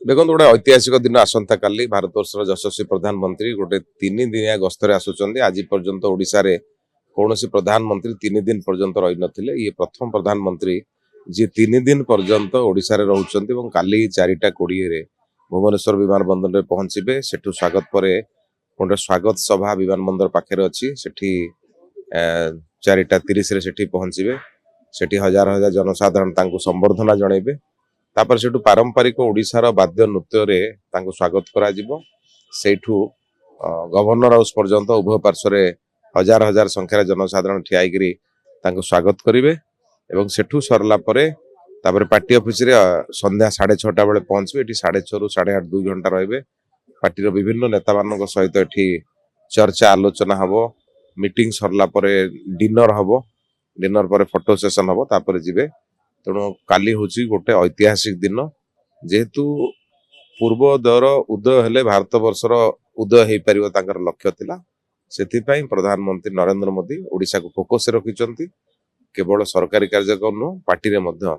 देखो गोटे ऐतिहासिक दिन आसंता काली भारतवर्षर यशस्वी प्रधानमंत्री गोटे 3 दिनिया गस्तर आसुचंदी। आज पर्यंत ओडिशा रे कौनसी प्रधानमंत्री 3 दिन पर्यंत रही नथिले। ये प्रथम प्रधानमंत्री जी 3 दिन पर्यंत ओडिशा रे रहउचंती एवं काली 4:20 रे भुवनेश्वर विमान बंदर रे पहुंचीबे। सेठु स्वागत परे गोटे स्वागत सभा विमान बंदर पाखे अच्छी सेठी 4:30 रे सेठी पहुंचीबे। सेठी हजार हजार जनसाधारण तांको संबर्धना जणैबे। तापर सेठु पारंपरिक ओडिशार वाद्य नृत्य रे तांको स्वागत करा जिवो। सेठु गवर्नर हाउस पर्यंत उभय पार्श्व हजार हजार संख्यार जनसाधारण ठियाईगिरी तांको स्वागत करिवे एवं सेठु सरला परे तापर पार्टी ऑफिस रे संध्या 6:30 बेले पहुंचबे। एठी 6:30 रु 8:30 2 घंटा रहिबे। पार्टीर विभिन्न नेता मानक सहित एठी चर्चा आलोचना हबो। मीटिंग सरला परे डिनर हबो। डिनर परे फोटो सेशन हबो। तापर जिबे। तेणु काली होची गोटे ऐतिहासिक दिन जेहेतु पूर्वोदयर उदय हेले भारत वर्षर उदय हो पारिबो तांकर लक्ष्य थिला। सेथिपाई प्रधानमंत्री नरेंद्र मोदी ओडिशा को फोकस रखिचंती। केवल सरकारी कार्यक्रम नु पार्टी रे मध्य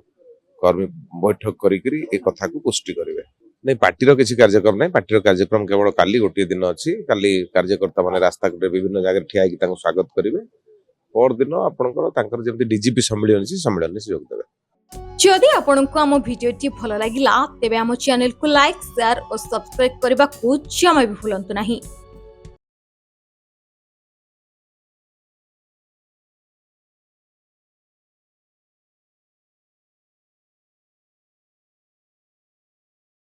कर्मी बैठक करिकरी ए कथा को पुष्टि करिवे। नहीं पार्टी रो किछि कार्यक्रम नहीं। पार्टी रो कार्यक्रम केवल काली गोटे दिन अछि। काली कार्यकर्ता माने रास्ता को विभिन्न जगह ठिया कि तांको स्वागत करिवे। पर दिन आपनकर तांकर जेमति डीजीपी सम्मेलन अछि सम्मेलन से जोग देबे। जदि आपंक आम भिडी भल लगा तेब आम चैनल को लाइक शेयर और सब्सक्राइब करने को जमा भी भूलु नहीं।